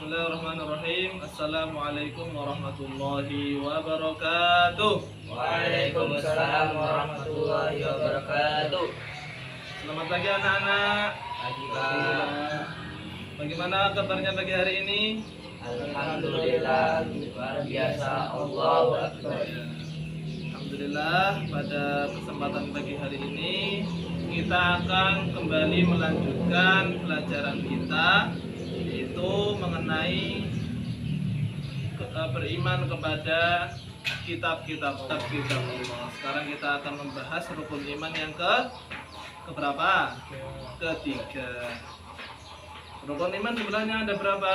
Bismillahirrahmanirrahim. Assalamualaikum warahmatullahi wabarakatuh. Waalaikumsalam warahmatullahi wabarakatuh. Selamat pagi anak-anak. Pagi Pak. Bagaimana kabarnya pagi hari ini? Alhamdulillah luar biasa. Allahu Akbar. Alhamdulillah, pada kesempatan pagi hari ini kita akan kembali melanjutkan pelajaran kita, yaitu mengenai beriman kepada kitab-kitab Allah. Sekarang kita akan membahas rukun iman yang keberapa? Ketiga. Rukun iman sebenarnya ada berapa?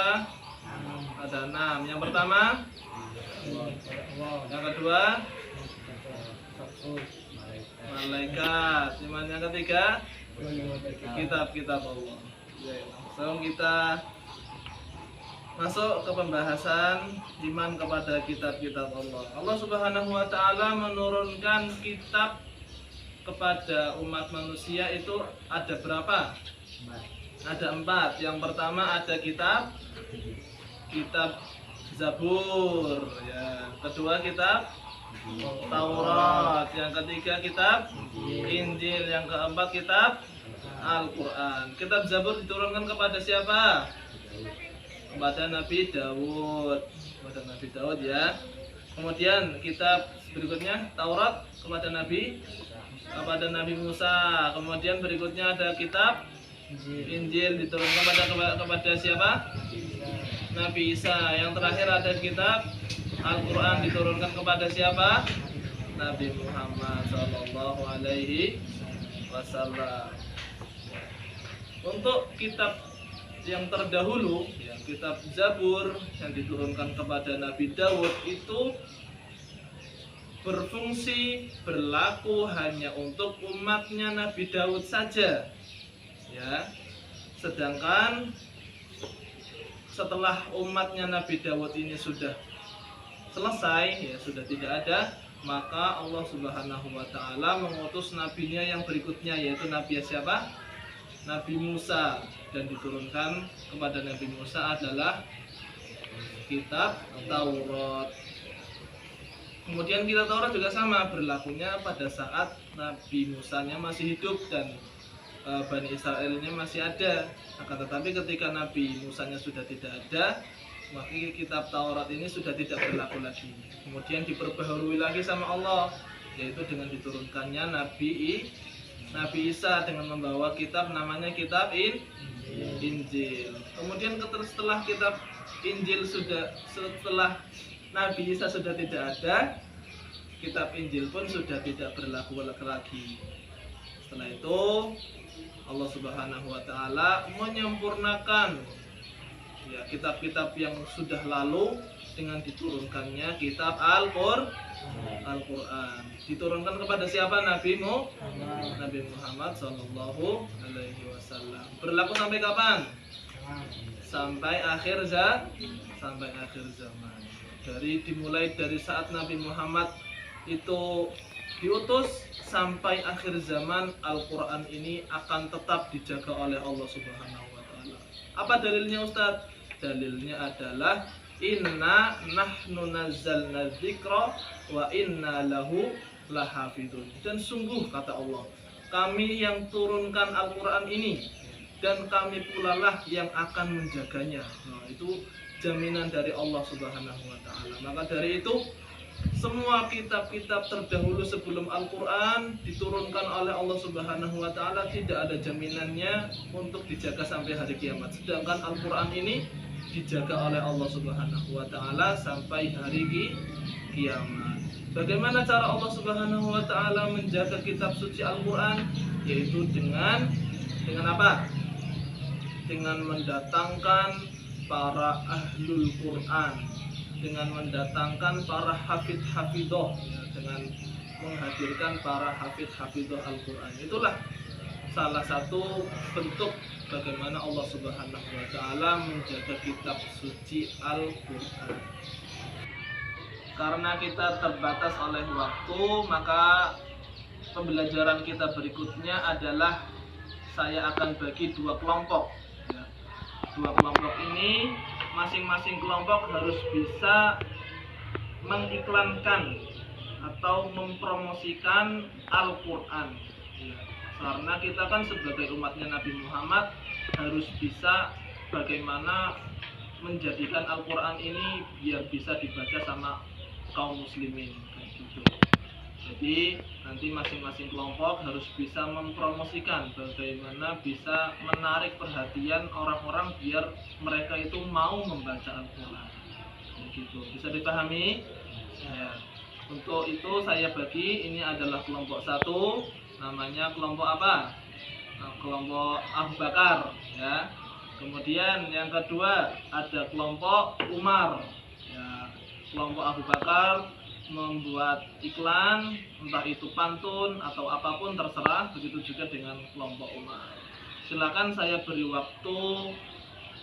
Ada 6. Yang pertama, yang kedua, malaikat. Iman yang ketiga, kitab-kitab Allah. Langsung kita masuk ke pembahasan iman kepada kitab-kitab Allah. Allah Subhanahu wa taala menurunkan kitab kepada umat manusia itu ada berapa? Ada 4. Yang pertama ada kitab Zabur, ya. Kedua kitab Taurat, yang ketiga kitab Injil, yang keempat kitab Al-Quran. Kitab Zabur diturunkan kepada siapa? Kepada Nabi Daud. Ya. Kemudian kitab berikutnya Taurat kepada Nabi Musa. Kemudian berikutnya ada kitab Injil diturunkan kepada siapa? Nabi Isa. Yang terakhir ada kitab Al-Quran diturunkan kepada siapa? Nabi Muhammad Sallallahu Alaihi Wasallam. Untuk kitab yang terdahulu, ya, kitab Zabur yang diturunkan kepada Nabi Daud itu berfungsi berlaku hanya untuk umatnya Nabi Daud saja, ya. Sedangkan setelah umatnya Nabi Daud ini sudah selesai, ya, sudah tidak ada, maka Allah Subhanahu wa taala mengutus nabinya yang berikutnya, yaitu Nabi siapa? Nabi Musa, dan diturunkan kepada Nabi Musa adalah kitab Taurat. Kemudian kitab Taurat juga sama berlakunya pada saat Nabi Musanya masih hidup dan Bani Israel ini masih ada. Akan tetapi ketika Nabi Musanya sudah tidak ada, maka kitab Taurat ini sudah tidak berlaku lagi. Kemudian diperbaharui lagi sama Allah, yaitu dengan diturunkannya Nabi Isa dengan membawa kitab namanya kitab Injil. Kemudian setelah kitab Injil setelah Nabi Isa sudah tidak ada, kitab Injil pun sudah tidak berlaku lagi. Setelah itu Allah Subhanahu wa taala menyempurnakan, ya, kitab-kitab yang sudah lalu dengan diturunkannya kitab Al-Quran. Diturunkan kepada siapa? Nabi Muhammad Sallallahu Alaihi Wasallam. Berlaku sampai kapan? Sampai akhir zaman. Dimulai dari saat Nabi Muhammad itu diutus sampai akhir zaman, Al-Quran ini akan tetap dijaga oleh Allah Subhanahu wa taala. Apa dalilnya, Ustadz? Dalilnya adalah inna nahnu nazzalna dzikra wa inna lahu lahafidun. Dan sungguh, kata Allah, kami yang turunkan Al-Quran ini dan kami pula lah yang akan menjaganya. Nah, itu jaminan dari Allah Subhanahu wa taala. Maka dari itu semua kitab-kitab terdahulu sebelum Al-Quran diturunkan oleh Allah Subhanahu wa taala tidak ada jaminannya untuk dijaga sampai hari kiamat. Sedangkan Al-Quran ini dijaga oleh Allah Subhanahu wa taala sampai hari kiamat. Bagaimana cara Allah Subhanahu wa taala menjaga kitab suci Al-Quran? Yaitu dengan apa? Dengan mendatangkan para ahlul Quran, dengan mendatangkan para hafidh-hafidhoh, ya, dengan menghadirkan para hafidh-hafidhoh Al-Quran. Itulah salah satu bentuk bagaimana Allah Subhanahu wa taala menjaga kitab suci Al-Quran. Karena kita terbatas oleh waktu, maka pembelajaran kita berikutnya adalah saya akan bagi 2 kelompok. Dua kelompok ini masing-masing kelompok harus bisa mengiklankan atau mempromosikan Al-Quran. Ya, karena kita kan sebagai umatnya Nabi Muhammad harus bisa bagaimana menjadikan Al-Quran ini biar bisa dibaca sama kaum muslimin kayak gitu. Jadi nanti masing-masing kelompok harus bisa mempromosikan bagaimana bisa menarik perhatian orang-orang biar mereka itu mau membaca Al-Quran. Gitu. Bisa dipahami? Ya. Untuk itu saya bagi, ini adalah kelompok satu, namanya kelompok apa? Kelompok Abu Bakar, ya. Kemudian yang kedua ada kelompok Umar, ya. Kelompok Abu Bakar membuat iklan, entah itu pantun atau apapun terserah, begitu juga dengan kelompok Umar. Silakan saya beri waktu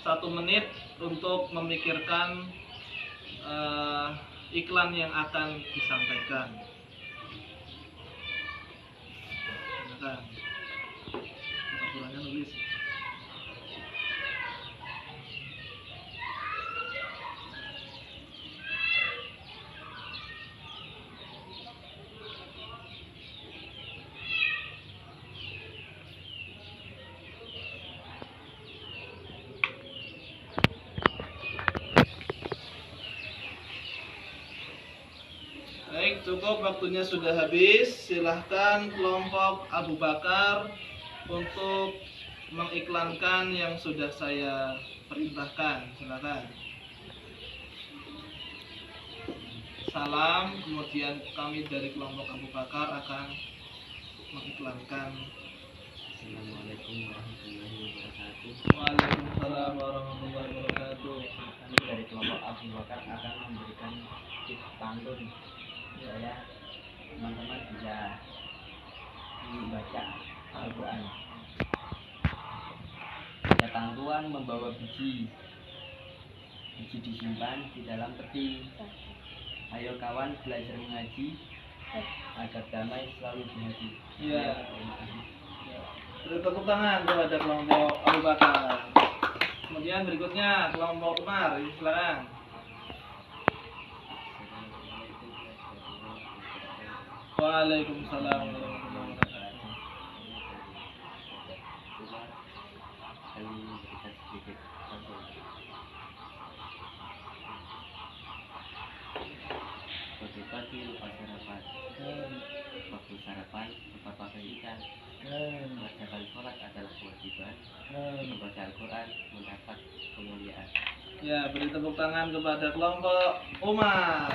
1 menit untuk memikirkan iklan yang akan disampaikan. Silakan. Aturannya nulis. Baik, cukup, waktunya sudah habis. Silahkan kelompok Abu Bakar untuk mengiklankan yang sudah saya perintahkan. Silakan. Salam, kemudian kami dari kelompok Abu Bakar akan mengiklankan. Assalamualaikum warahmatullahi wabarakatuh. Waalaikumsalam warahmatullahi wabarakatuh. Kami dari kelompok Abu Bakar akan memberikan tips pantun supaya teman-teman bisa membaca Al-Quran. Datang tuan membawa biji disimpan di dalam peti. Ayo kawan belajar mengaji agar damai selalu di hati. Ya. Beri tepuk tangan kepada kelompok Abu Bakar. Kemudian berikutnya kelompok Umar, silakan. Waalaikumsalam warahmatullahi wabarakatuh. Kami memberikan sedikit pantun. Pagi-pagi lupa sarapan. Waktu sarapan lupa pakai ikan. Mengerjakan sholat adalah kewajiban. Membaca Al-Quran mendapat kemuliaan. Ya, beri tepuk tangan kepada kelompok Umar.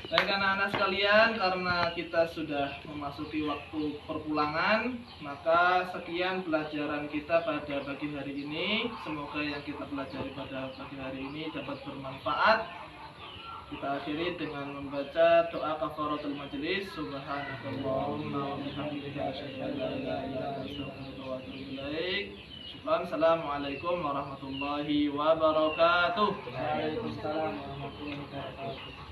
Baik anak-anak sekalian, karena kita sudah memasuki waktu perpulangan, maka sekian pelajaran kita pada pagi hari ini. Semoga yang kita pelajari pada pagi hari ini dapat bermanfaat. Kita akhiri dengan membaca doa kafaratul majelis. Subhanakallahumma wa bihamdika asyhadu an la ilaha illa anta astaghfiruka wa atubu ilaik. Assalamualaikum warahmatullahi wabarakatuh. Waalaikumsalam warahmatullahi wabarakatuh.